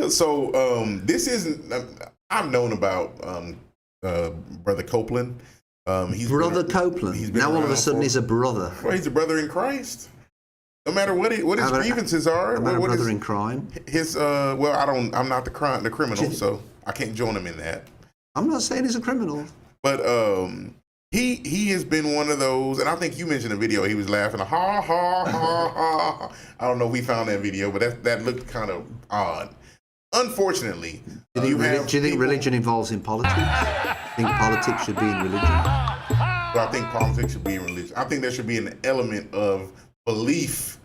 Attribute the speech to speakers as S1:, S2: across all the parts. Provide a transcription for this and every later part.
S1: This isn't. I've known about Brother Copeland.
S2: Brother Copeland. Now all of a sudden he's a brother.
S1: Well, he's a brother in Christ. No matter what his grievances are.
S2: About a brother in crime.
S1: I'm not the criminal, so I can't join him in that.
S2: I'm not saying he's a criminal.
S1: But he has been one of those, and I think you mentioned a video. He was laughing, ha ha ha ha. I don't know if we found that video, but that looked kind of odd. Unfortunately,
S2: do you think religion involves in politics? I think politics should be in religion.
S1: But I think politics should be in religion. I think there should be an element of belief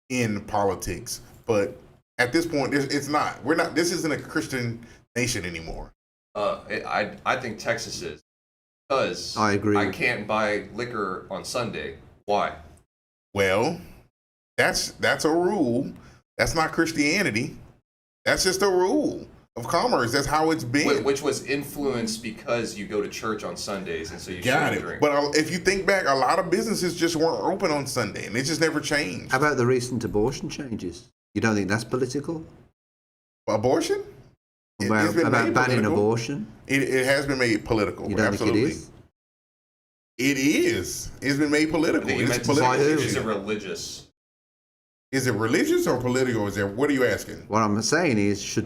S1: in politics, but at this point, it's not. We're not. This isn't a Christian nation anymore.
S3: I think Texas is, because
S2: I agree.
S3: I can't buy liquor on Sunday. Why?
S1: Well, that's a rule. That's not Christianity. That's just a rule of commerce. That's how it's been.
S3: Which was influenced because you go to church on Sundays, and so you shouldn't drink.
S1: But if you think back, a lot of businesses just weren't open on Sunday, and it just never changed.
S2: How about the recent abortion changes? You don't think that's political?
S1: Abortion?
S2: About banning abortion?
S1: It has been made political.
S2: You don't
S1: Absolutely.
S2: think it is?
S1: It is. It's been made political.
S3: It's
S1: political.
S3: Is it religious?
S1: Is it religious or political? What are you asking?
S2: What I'm saying is, should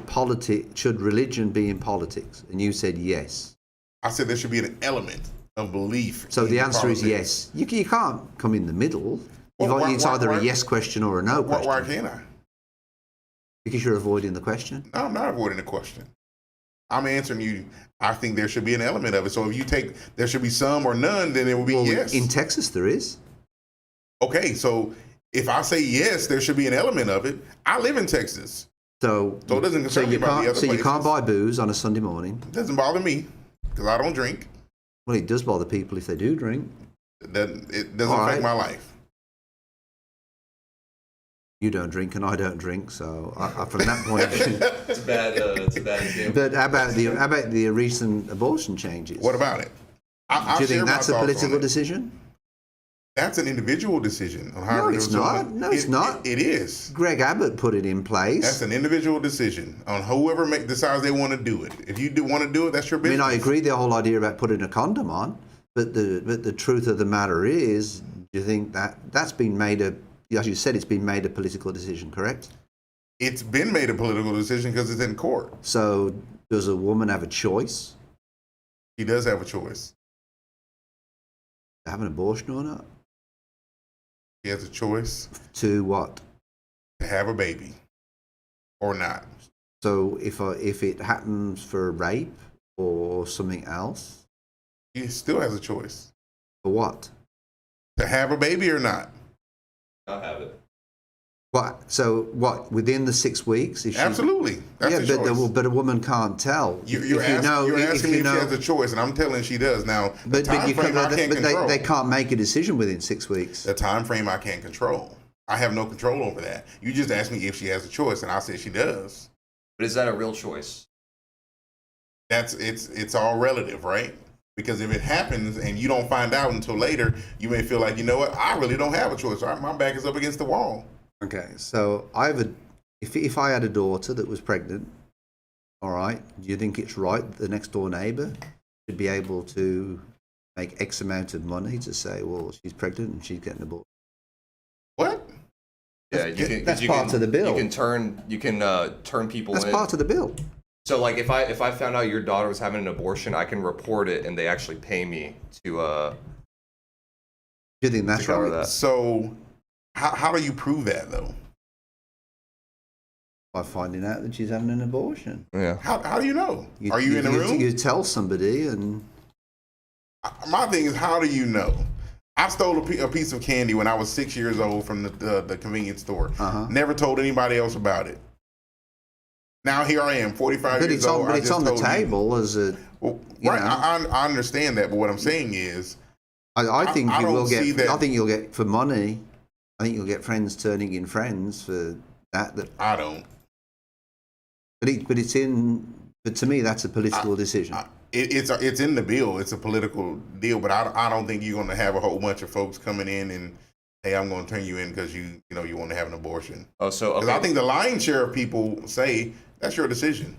S2: religion be in politics? And you said yes.
S1: I said there should be an element of belief.
S2: So the answer is yes. You can't come in the middle. It's either a yes question or a no question.
S1: Why can't I?
S2: Because you're avoiding the question.
S1: No, I'm not avoiding the question. I'm answering you. I think there should be an element of it. So if you take there should be some or none, then it would be yes.
S2: In Texas, there is.
S1: Okay, so if I say yes, there should be an element of it. I live in Texas.
S2: So
S1: it doesn't concern me about the other places.
S2: You can't buy booze on a Sunday morning.
S1: It doesn't bother me because I don't drink.
S2: Well, it does bother people if they do drink.
S1: It doesn't affect my life.
S2: You don't drink and I don't drink, so from that point of view,
S3: it's a bad example.
S2: But how about the recent abortion changes?
S1: What about it?
S2: Do you think that's a political decision?
S1: That's an individual decision on how.
S2: No, it's not. No, it's not.
S1: It is.
S2: Greg Abbott put it in place.
S1: That's an individual decision on whoever decides they want to do it. If you want to do it, that's your business.
S2: I mean, I agree the whole idea about putting a condom on, but the truth of the matter is, do you think that's been made as you said, it's been made a political decision, correct?
S1: It's been made a political decision because it's in court.
S2: So does a woman have a choice?
S1: She does have a choice.
S2: To have an abortion or not?
S1: She has a choice.
S2: To what?
S1: To have a baby or not.
S2: So if it happens for rape or something else?
S1: She still has a choice.
S2: For what?
S1: To have a baby or not.
S3: I'll have it.
S2: What? So what? Within the 6 weeks?
S1: Absolutely. That's a choice.
S2: But a woman can't tell.
S1: You're asking me if she has a choice, and I'm telling she does. Now, the time frame I can't control.
S2: They can't make a decision within 6 weeks.
S1: The time frame I can't control. I have no control over that. You just asked me if she has a choice, and I said she does.
S3: But is that a real choice?
S1: It's all relative, right? Because if it happens and you don't find out until later, you may feel like, you know what, I really don't have a choice. Right? My back is up against the wall.
S2: Okay, so if I had a daughter that was pregnant, all right, do you think it's right that the next door neighbour should be able to make X amount of money to say, well, she's pregnant and she's getting aborted?
S1: What?
S3: Yeah,
S2: that's part of the bill.
S3: You can turn people in.
S2: That's part of the bill.
S3: So, like, if I found out your daughter was having an abortion, I can report it, and they actually pay me to.
S2: Do you think that's right?
S1: That. So, how do you prove that though?
S2: By finding out that she's having an abortion.
S3: Yeah.
S1: How do you know? Are you in the room?
S2: You tell somebody, and
S1: my thing is, how do you know? I stole a piece of candy when I was 6 years old from the convenience store. Never told anybody else about it. Now here I am, 45 years old.
S2: But it's on the table as a.
S1: Right, I understand that, but what I'm saying is,
S2: I think you will get. I think you'll get for money. I think you'll get friends turning in friends for that.
S1: I don't.
S2: But it's in. But to me, that's a political decision.
S1: It's in the bill. It's a political deal, but I don't think you're going to have a whole bunch of folks coming in and, hey, I'm going to turn you in because you want to have an abortion.
S3: Oh, so okay.
S1: I think the lion's share of people say That's your decision.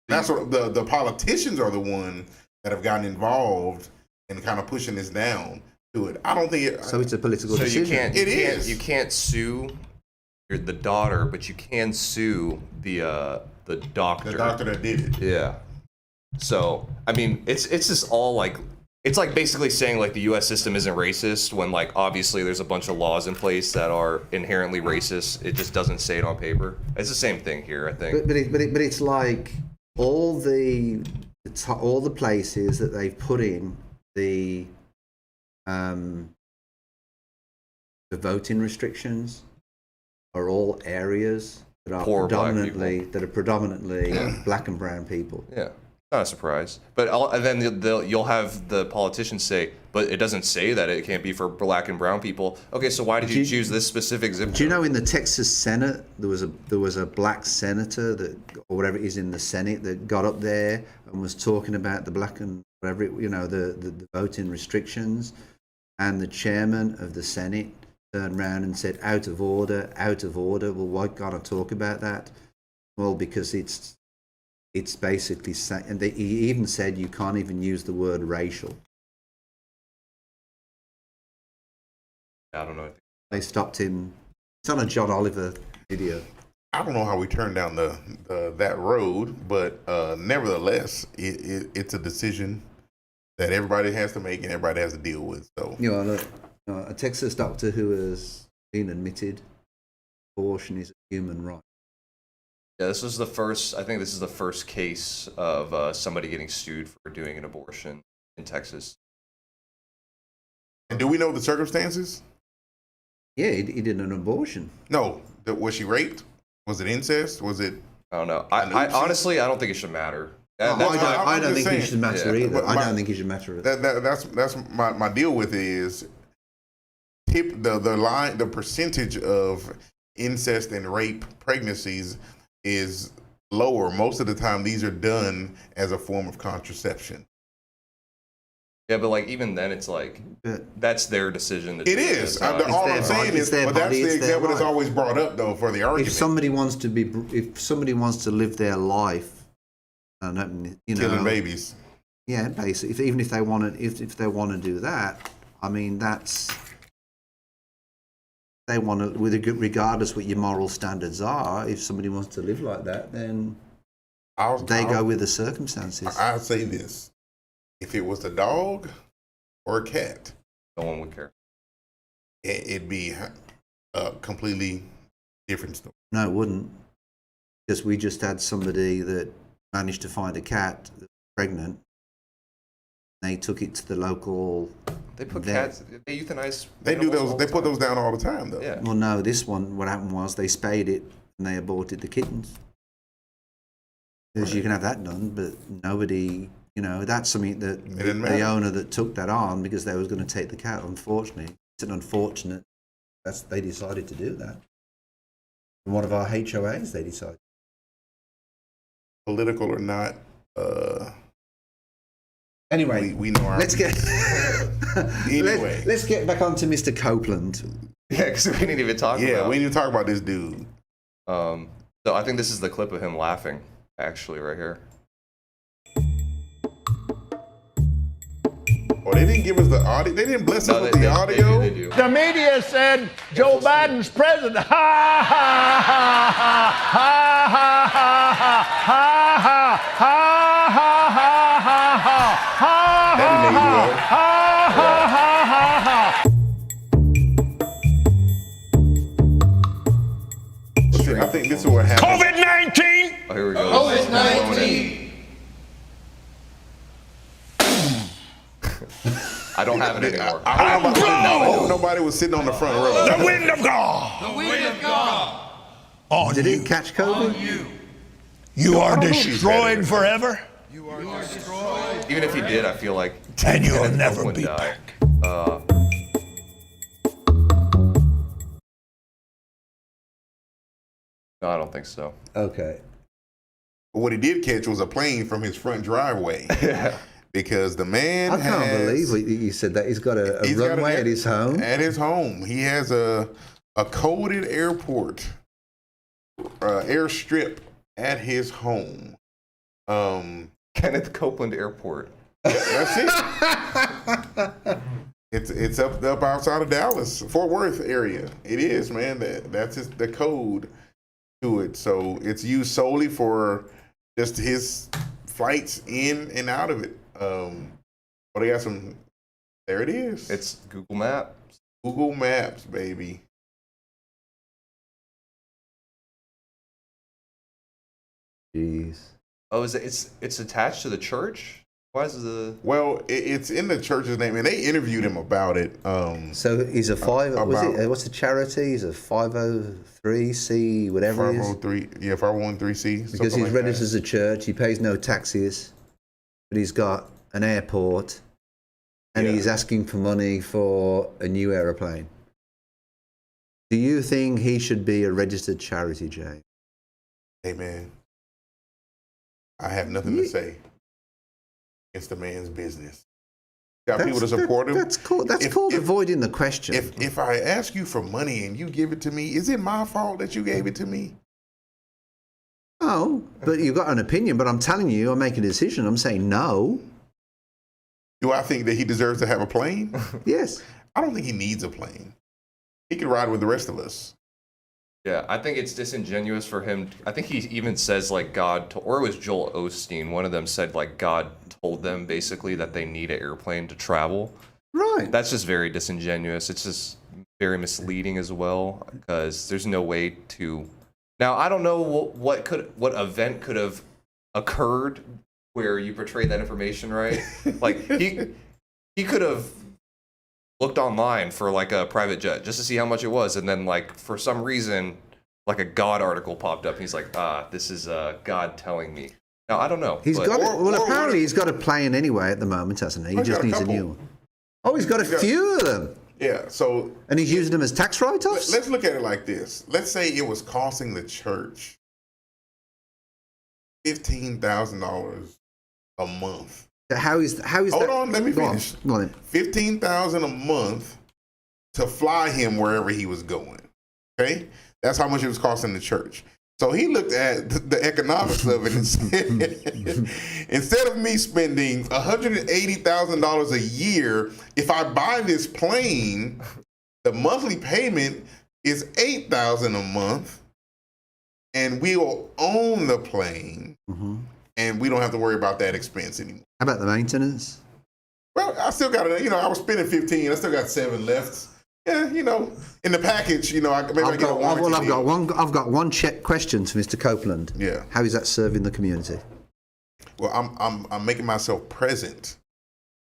S1: That's what the politicians are the one that have gotten involved in kind of pushing this down to it. I don't think it.
S2: So it's a political decision.
S3: You can't sue the daughter, but you can sue the doctor.
S1: The doctor that did it.
S3: Yeah. So I mean, it's just all like. It's like basically saying like the U.S. system isn't racist when like obviously there's a bunch of laws in place that are inherently racist. It just doesn't say it on paper. It's the same thing here, I think.
S2: But it's like all the places that they've put in the voting restrictions are all areas that are predominantly black and brown people.
S3: Yeah. Not a surprise, but then you'll have the politicians say, but it doesn't say that it can't be for black and brown people. Okay, so why did you choose this specific zip code?
S2: Do you know in the Texas Senate there was a black senator that or whatever it is in the Senate that got up there and was talking about the black and whatever the voting restrictions, and the chairman of the Senate turned around and said, out of order. Well, why can't I talk about that? Well, because it's basically, and he even said you can't even use the word racial.
S3: I don't know.
S2: They stopped him. It's on a John Oliver video.
S1: I don't know how we turned down that road, but nevertheless, it's a decision that everybody has to make and everybody has to deal with. So
S2: a Texas doctor who has been admitted abortion is a human right.
S3: Yeah, this is the first. I think this is the first case of somebody getting sued for doing an abortion in Texas.
S1: And do we know the circumstances?
S2: Yeah, he did an abortion.
S1: No, was she raped? Was it incest? Was it?
S3: I don't know. I honestly, I don't think it should matter.
S2: I don't think it should matter either. I don't think it should matter.
S1: That's my deal with it is the percentage of incest and rape pregnancies is lower. Most of the time, these are done as a form of contraception.
S3: Yeah, but like even then, it's like that's their decision.
S1: It is. All I'm saying is, but that's the example that's always brought up though for the argument.
S2: If somebody wants to live their life,
S1: killing babies.
S2: Yeah, basically, even if they want to do that, I mean that's. They want to, regardless what your moral standards are, if somebody wants to live like that, then they go with the circumstances.
S1: I'll say this. If it was a dog or a cat,
S3: no one would care.
S1: It'd be a completely different story.
S2: No, it wouldn't. Because we just had somebody that managed to find a cat that was pregnant. They took it to the local...
S3: They put cats. They euthanize.
S1: They do those. They put those down all the time, though.
S3: Yeah.
S2: Well, no. This one, what happened was they spayed it and they aborted the kittens. Because you can have that done, but nobody. That's something that the owner that took that on because they was going to take the cat. Unfortunately, it's an unfortunate. They decided to do that. In one of our HOAs, they decided.
S1: Political or not.
S2: Anyway,
S1: we know our.
S2: Let's get.
S1: Anyway,
S2: let's get back onto Mr. Copeland.
S3: Yeah, because we didn't even talk about.
S1: Yeah, we didn't talk about this dude.
S3: So I think this is the clip of him laughing, actually, right here.
S1: Oh, they didn't give us the audio. They didn't bless us with the audio.
S3: They do.
S4: The media said Joe Biden's president. Ha ha ha ha ha ha ha ha ha ha ha ha ha ha.
S1: I think this is what happened.
S4: COVID-19.
S3: Oh, here we go.
S4: COVID-19.
S3: I don't have it anymore.
S1: I don't know nobody was sitting on the front row.
S4: The wind of God.
S5: The wind of God.
S4: On
S2: Did
S4: you.
S2: it catch COVID?
S4: You are
S1: I don't know if he's
S4: destroyed
S1: better.
S4: forever,
S5: You are destroyed.
S3: Even if he did, I feel like
S4: and you'll
S3: Kenneth
S4: never
S3: would
S4: be
S3: die.
S4: back.
S3: No, I don't think so.
S2: Okay.
S1: But what he did catch was a plane from his front driveway.
S3: Yeah.
S1: Because the man
S2: I can't believe you said that. He's got a runway at his home.
S1: At his home. He has a coded airport, airstrip at his home.
S3: Kenneth Copeland Airport.
S1: That's it. It's up outside of Dallas, Fort Worth area. It is, man. That's just the code to it. So it's used solely for just his flights in and out of it. They got some. There it is.
S3: It's Google Maps.
S1: Google Maps, baby.
S2: Jeez.
S3: Oh, it's attached to the church? Why is the?
S1: Well, it's in the church's name, and they interviewed him about it.
S2: So he's a what's the charity? He's a 503c, whatever it is.
S1: 503, yeah, 501c.
S2: Because he's registered as a church, he pays no taxes, but he's got an airport, and he's asking for money for a new aeroplane. Do you think he should be a registered charity, Jay?
S1: Hey, man, I have nothing to say. It's the man's business. Got people to support him.
S2: That's called avoiding the question.
S1: If I ask you for money and you give it to me, is it my fault that you gave it to me?
S2: Oh, but you've got an opinion. But I'm telling you, I'm making a decision. I'm saying no.
S1: Do I think that he deserves to have a plane?
S2: Yes.
S1: I don't think he needs a plane. He can ride with the rest of us.
S3: Yeah, I think it's disingenuous for him. I think he even says like God, or it was Joel Osteen. One of them said like God told them basically that they need an airplane to travel.
S2: Right.
S3: That's just very disingenuous. It's just very misleading as well because there's no way to. Now I don't know what event could have occurred where you portrayed that information right. Like he could have looked online for like a private jet just to see how much it was, and then like for some reason like a God article popped up and he's like, this is God telling me. Now I don't know.
S2: Apparently he's got a plane anyway at the moment, hasn't he? He just needs a new one. Oh, he's got a few of them.
S1: Yeah, so
S2: and he's using them as tax write-offs?
S1: Let's look at it like this. Let's say it was costing the church $15,000 a month.
S2: How is that?
S1: Hold on, let me finish. $15,000 a month to fly him wherever he was going. Okay, that's how much it was costing the church. So he looked at the economics of it and said, instead of me spending $180,000 a year, if I buy this plane, the monthly payment is $8,000 a month, and we will own the plane, and we don't have to worry about that expense anymore.
S2: How about the maintenance?
S1: Well, I still got it. I was spending 15. I still got 7 left. Yeah, in the package, I've
S2: got one check question to Mr. Copeland.
S1: Yeah.
S2: How is that serving the community?
S1: Well, I'm making myself present,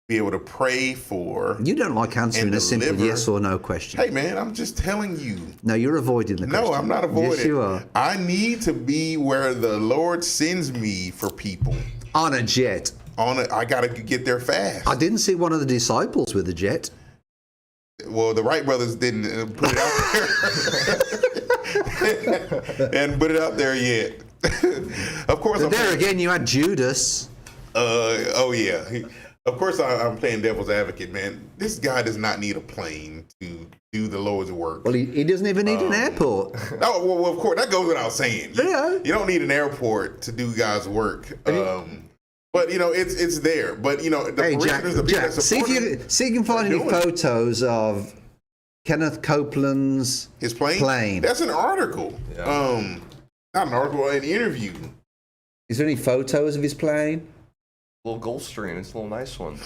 S1: be able to pray for.
S2: You don't like answering a simple yes or no question.
S1: Hey, man, I'm just telling you.
S2: No, you're avoiding the question.
S1: No, I'm not avoiding.
S2: Yes, you are.
S1: I need to be where the Lord sends me for people.
S2: On a jet.
S1: I got to get there fast.
S2: I didn't see one of the disciples with a jet.
S1: Well, the Wright brothers didn't put it out there. And put it out there yet. Of course.
S2: But there again, you had Judas.
S1: Oh, yeah. Of course, I'm playing devil's advocate, man. This guy does not need a plane to do the Lord's work.
S2: Well, he doesn't even need an airport.
S1: Oh, well, of course, that goes without saying.
S2: Yeah.
S1: You don't need an airport to do God's work. But it's there. But the
S2: Jack, see if you can find any photos of Kenneth Copeland's
S1: his plane. That's an article.
S3: Yeah.
S1: Not an article, an interview.
S2: Is there any photos of his plane?
S3: Little Gulfstream, it's a little nice one.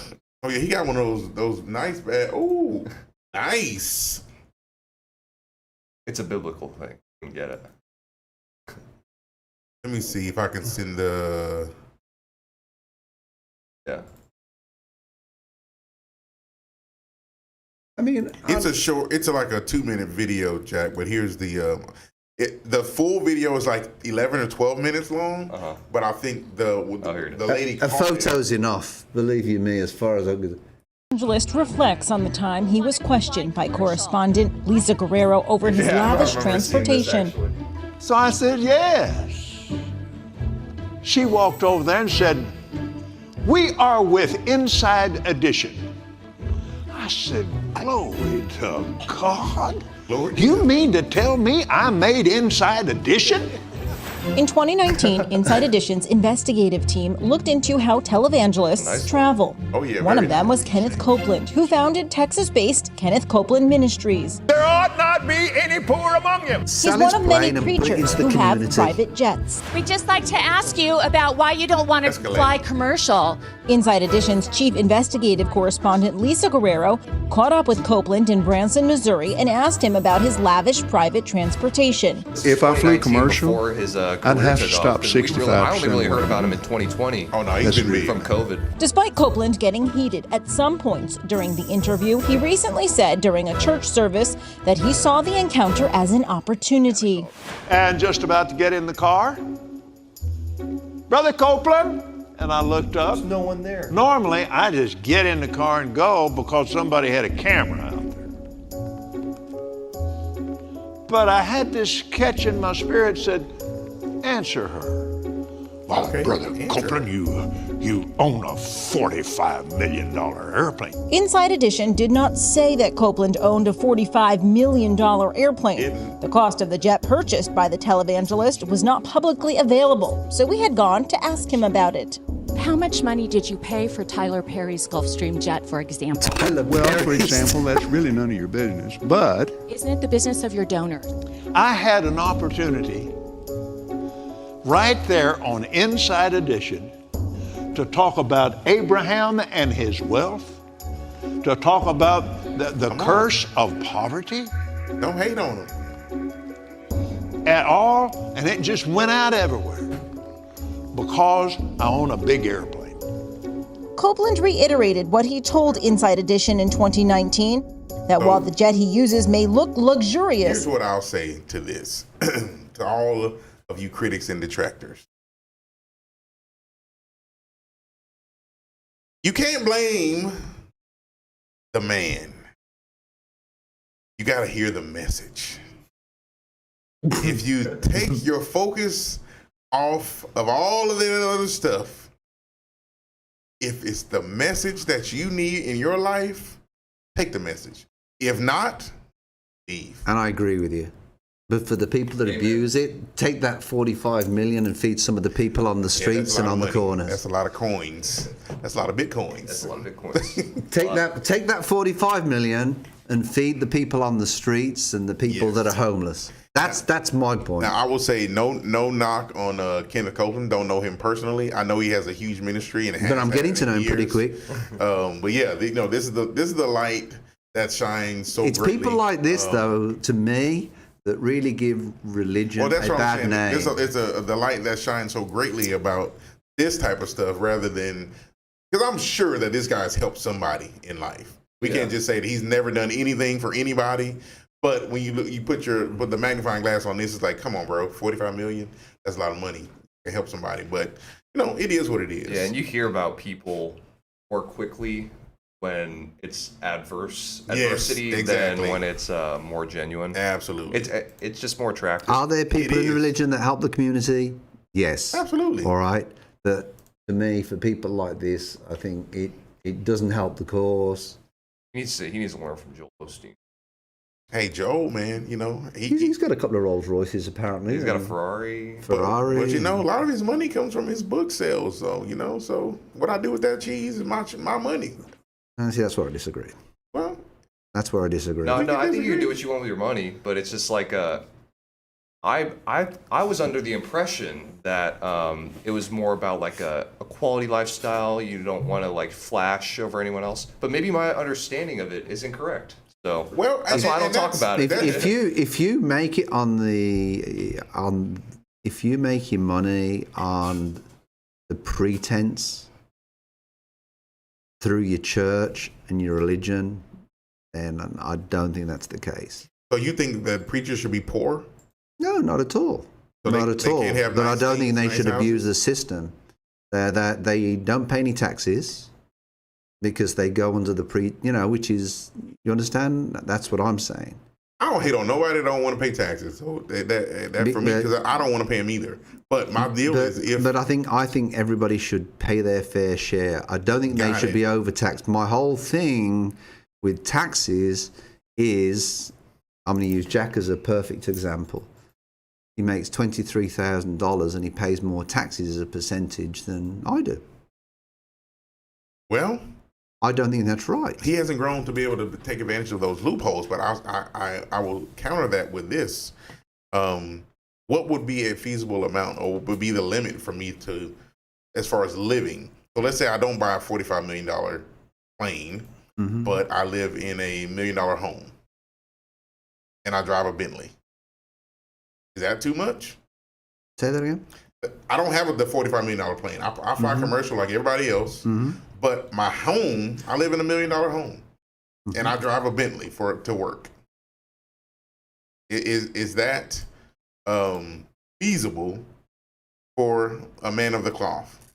S1: Oh yeah, he got one of those nice bad. Oh, nice.
S3: It's a biblical thing. You can get it.
S1: Let me see if I can send the.
S3: Yeah.
S2: I mean,
S1: it's like a 2-minute video, Jack. But here's the full video is like 11 or 12 minutes long. But I think the lady.
S2: A photo's enough, believe you me, as far as I'm concerned.
S6: Evangelist reflects on the time he was questioned by correspondent Lisa Guerrero over his lavish transportation.
S4: So I said, yes. She walked over there and said, we are with Inside Edition. I said, glory to God.
S1: Lord,
S4: you mean to tell me I made Inside Edition?
S6: In 2019, Inside Edition's investigative team looked into how televangelists travel.
S1: Oh, yeah,
S6: One
S1: very
S6: of them was Kenneth Copeland, who founded Texas-based Kenneth Copeland Ministries.
S4: There ought not be any poor among you.
S6: He's one of many preachers who have private jets.
S7: We'd just like to ask you about why you don't want to fly commercial.
S6: Inside Edition's chief investigative correspondent Lisa Guerrero caught up with Copeland in Branson, Missouri, and asked him about his lavish private transportation.
S8: If I flew commercial,
S3: before his
S8: I'd have to stop 65%.
S3: I only really heard about him in 2020.
S1: Oh, no, he's been big.
S3: From COVID.
S6: Despite Copeland getting heated at some points during the interview, he recently said during a church service that he saw the encounter as an opportunity.
S4: And just about to get in the car, Brother Copeland, and I looked up.
S5: There's no one there.
S4: Normally, I just get in the car and go because somebody had a camera out there. But I had this catch in my spirit said, answer her. Well,
S1: Okay,
S4: Brother
S1: answer
S4: Copeland, you own a $45 million airplane.
S6: Inside Edition did not say that Copeland owned a $45 million airplane. The cost of the jet purchased by the televangelist was not publicly available, so we had gone to ask him about it.
S7: How much money did you pay for Tyler Perry's Gulfstream jet, for example?
S8: well, for example, that's really none of your business. But
S7: Isn't it the business of your donor?
S4: I had an opportunity right there on Inside Edition to talk about Abraham and his wealth, to talk about the curse of poverty
S1: Don't hate on him.
S4: at all, and it just went out everywhere because I own a big airplane.
S6: Copeland reiterated what he told Inside Edition in 2019, that while the jet he uses may look luxurious,
S1: Here's what I'll say to this, to all of you critics and detractors. You can't blame the man. You got to hear the message. If you take your focus off of all of the other stuff, if it's the message that you need in your life, take the message. If not, leave.
S2: And I agree with you. But for the people that abuse it, take that 45 million and feed some of the people on the streets and on the corners.
S1: That's a lot of coins. That's a lot of bitcoins.
S3: That's a lot of Bitcoins.
S2: Take that 45 million and feed the people on the streets and the people that are homeless. That's my point.
S1: Now I will say no knock on Kenneth Copeland. Don't know him personally. I know he has a huge ministry, and
S2: but I'm getting to know him pretty quick.
S1: But yeah, this is the light that shines so.
S2: It's
S1: greatly.
S2: people like this, though, to me, that really give religion a bad name.
S1: It's the light that shines so greatly about this type of stuff, rather than, because I'm sure that this guy's helped somebody in life. We can't just say that he's never done anything for anybody. But when you put the magnifying glass on this, it's like, come on, bro, 45 million, that's a lot of money to help somebody. But it is what it is.
S3: Yeah, and you hear about people more quickly when it's adversity
S1: exactly.
S3: than when it's more genuine.
S1: Absolutely.
S3: It's just more attractive.
S2: Are there people in religion that help the community? Yes.
S1: Absolutely.
S2: All right. But to me, for people like this, I think it doesn't help the cause.
S3: He needs to learn from Joel Osteen.
S1: Hey, Joel, man,
S2: he's got a couple of Rolls Royces apparently.
S3: He's got a Ferrari.
S1: But a lot of his money comes from his book sales. So so what I do with that cheese is my money.
S2: See, that's where I disagree.
S1: Well,
S2: that's where I disagree.
S3: No, I think you can do what you want with your money, but it's just like I was under the impression that it was more about like a quality lifestyle. You don't want to like flash over anyone else. But maybe my understanding of it is incorrect. So that's why I don't talk about it.
S2: If you make it if you make your money on the pretense through your church and your religion, then I don't think that's the case.
S1: So you think that preachers should be poor?
S2: No, not at all.
S1: So
S2: not at all.
S1: Can't have
S2: but
S1: nice
S2: I don't think they
S1: nice
S2: should
S1: houses?
S2: abuse the system. That they don't pay any taxes because they go under the which is, you understand? That's what I'm saying.
S1: I don't hate on nobody that don't want to pay taxes. So that for me, because I don't want to pay them either. But my deal is
S2: But I think everybody should pay their fair share. I don't think they should be overtaxed. My whole thing with taxes is, I'm going to use Jack as a perfect example. he makes $23,000 and he pays more taxes as a percentage than I do.
S1: Well,
S2: I don't think that's right.
S1: he hasn't grown to be able to take advantage of those loopholes, but I will counter that with this. What would be a feasible amount, or would be the limit for me to, as far as living? So let's say I don't buy a $45 million plane, but I live in a $1 million home and I drive a Bentley. Is that too much?
S2: Say that again?
S1: I don't have the $45 million plane. I fly commercial like everybody else, but my home, I live in a $1 million home and I drive a Bentley to work. Is that feasible for a man of the cloth,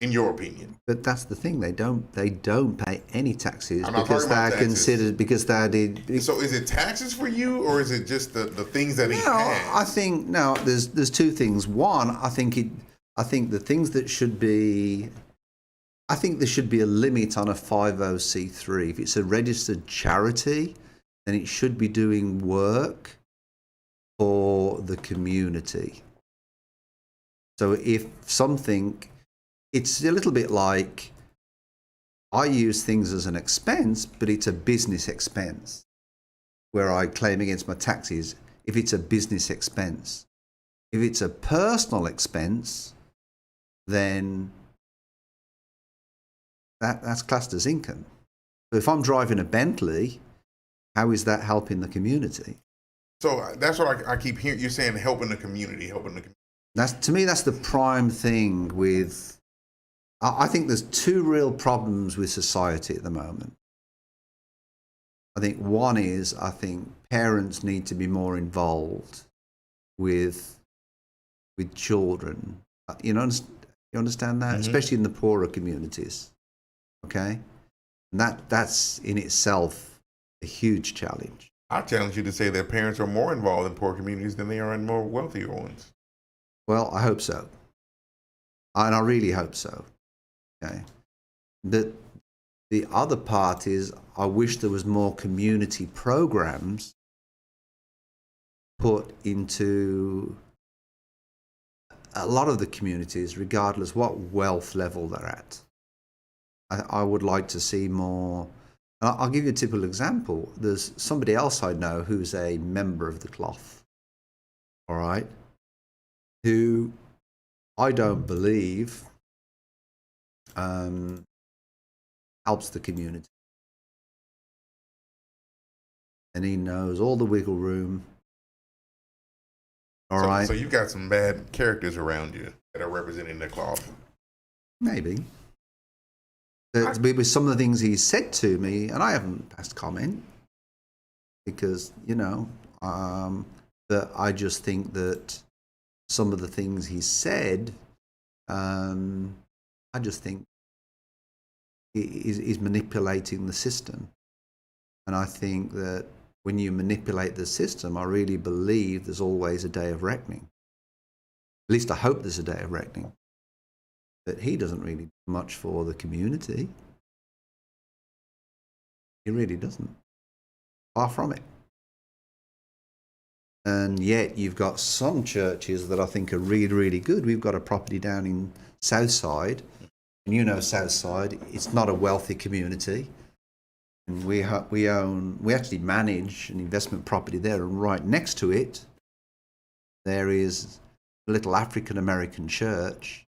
S1: in your opinion?
S2: But that's the thing. They don't pay any taxes
S1: I'm not
S2: because
S1: talking about
S2: they're
S1: taxes.
S2: considered
S1: So is it taxes for you, or is it just the things that he has?
S2: I think there's two things. One, I think the things that should be, I think there should be a limit on a 50c3. If it's a registered charity, then it should be doing work for the community. So if something, it's a little bit like, I use things as an expense, but it's a business expense where I claim against my taxes if it's a business expense. If it's a personal expense, then that's classed as income. So if I'm driving a Bentley, how is that helping the community?
S1: So that's what I keep hearing. You're saying helping the community.
S2: To me, that's the prime thing with, I think there's two real problems with society at the moment. I think one is, I think parents need to be more involved with children. You understand that? Especially in the poorer communities. Okay? And that's in itself a huge challenge.
S1: I challenge you to say that parents are more involved in poor communities than they are in more wealthier ones.
S2: Well, I hope so. And I really hope so. Okay. But the other part is, I wish there was more community programs put into a lot of the communities, regardless what wealth level they're at. I would like to see more. I'll give you a typical example. There's somebody else I know who's a member of the cloth, all right, who I don't believe helps the community. And he knows all the wiggle room. All right.
S1: So you've got some bad characters around you that are representing the cloth.
S2: Maybe. With some of the things he's said to me, and I haven't passed comment, because, but I just think that some of the things he said, I just think he's manipulating the system. And I think that when you manipulate the system, I really believe there's always a day of reckoning. At least I hope there's a day of reckoning. But he doesn't really do much for the community. He really doesn't. Far from it. And yet you've got some churches that I think are really, really good. We've got a property down in Southside, and you know Southside, it's not a wealthy community. And we actually manage an investment property there, and right next to it, there is a little African-American church.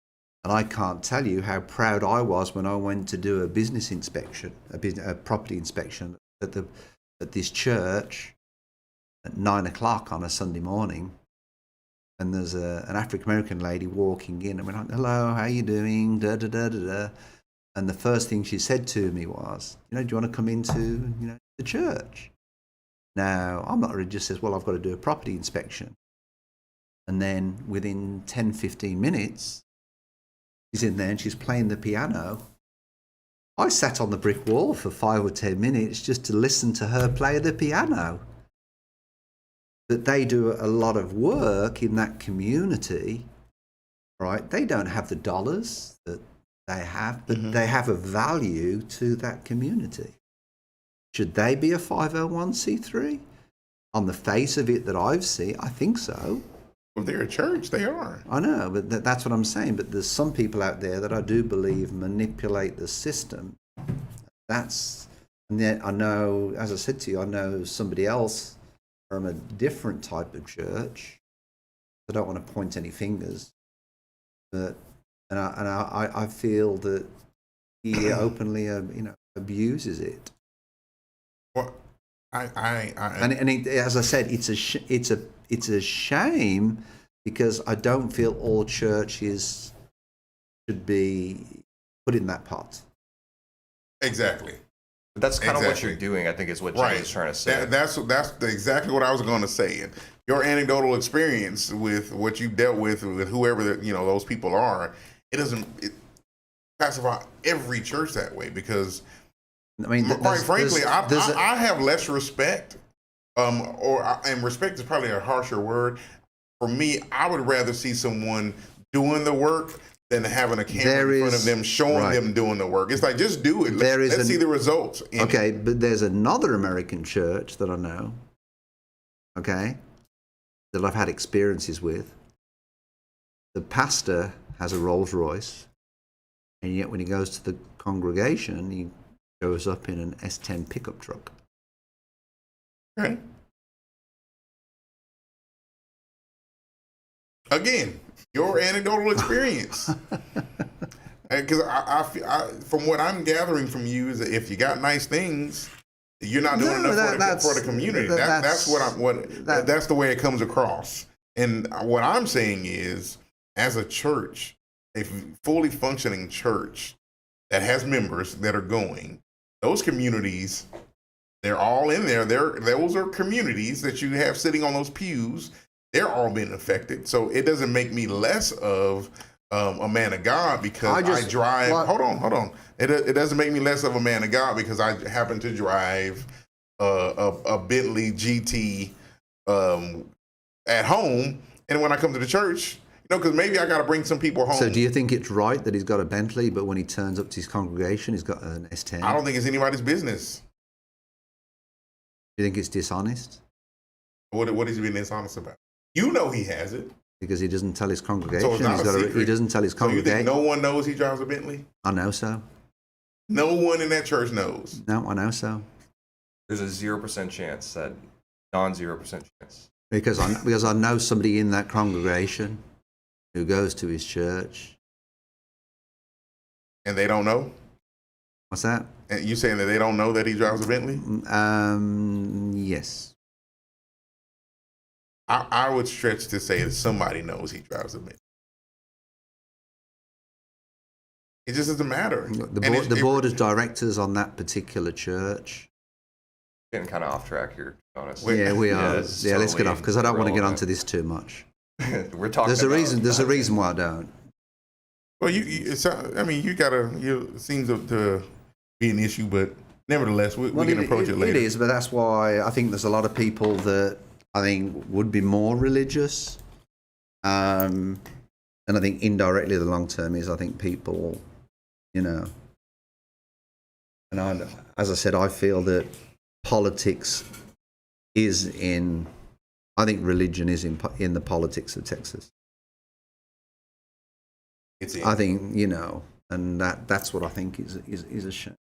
S2: And I can't tell you how proud I was when I went to do a business inspection, a property inspection at this church at 9 o'clock on a Sunday morning. And there's an African-American lady walking in, and went, "Hello, how you doing? Da, da, da, da, da." And the first thing she said to me was, "Do you want to come into the church?" Now, I'm not religious, says, "Well, I've got to do a property inspection." And then within 10, 15 minutes, she's in there and she's playing the piano. I sat on the brick wall for 5 or 10 minutes just to listen to her play the piano. That they do a lot of work in that community, right? They don't have the dollars that they have, but they have a value to that community. Should they be a 501c3? on the face of it that I've seen, I think so.
S1: If they're a church, they are.
S2: I know, but that's what I'm saying. But there's some people out there that I do believe manipulate the system. And yet I know, as I said to you, I know somebody else from a different type of church. I don't want to point any fingers, but I feel that he openly, abuses it.
S1: Well,
S2: as I said, it's a shame because I don't feel all churches should be put in that pot.
S1: Exactly.
S3: But that's kind of what you're doing, I think, is what Jay is trying to say.
S1: That's exactly what I was going to say. And your anecdotal experience with what you dealt with whoever those people are, it doesn't classify every church that way because, I mean, quite frankly, I have less respect. And respect is probably a harsher word. For me, I would rather see someone doing the work than having a camera in front of them showing them doing the work. It's like, just do it. Let's see the results.
S2: Okay, but there's another American church that I know, okay, that I've had experiences with. The pastor has a Rolls Royce, and yet when he goes to the congregation, he shows up in an S10 pickup truck.
S1: Okay. Again, your anecdotal experience. Because I, from what I'm gathering from you, is that if you got nice things, you're not doing enough for the community. That's the way it comes across. And what I'm saying is, as a church, a fully functioning church that has members that are going, those communities, they're all in there. Those are communities that you have sitting on those pews. They're all being affected. So it doesn't make me less of a man of God because I drive. Hold on. It doesn't make me less of a man of God because I happen to drive a Bentley GT at home, and when I come to the church, because maybe I got to bring some people home.
S2: So do you think it's right that he's got a Bentley, but when he turns up to his congregation, he's got an S10?
S1: I don't think it's anybody's business.
S2: Do you think it's dishonest?
S1: What is he being dishonest about? You know he has it.
S2: Because he doesn't tell his congregation.
S1: So it's not a secret.
S2: He doesn't tell his congregation.
S1: So you think no one knows he drives a Bentley?
S2: I know so.
S1: No one in that church knows.
S2: No, I know so.
S3: There's a 0% chance that non-0% chance.
S2: Because I know somebody in that congregation who goes to his church.
S1: And they don't know?
S2: What's that?
S1: And you saying that they don't know that he drives a Bentley?
S2: Yes.
S1: I would stretch to say that somebody knows he drives a Bentley. It just doesn't matter.
S2: The board of directors on that particular church.
S3: Getting kind of off track here, to be honest.
S2: Yeah, we are. Yeah, let's get off because I don't want to get onto this too much.
S3: We're talking.
S2: There's a reason why I don't.
S1: Well, it seems to be an issue, but nevertheless, we can approach it later.
S2: It is, but that's why I think there's a lot of people that I think would be more religious, and I think indirectly the long term is I think people, and as I said, I feel that politics is in. I think religion is in the politics of Texas. I think and that's what I think is a shame.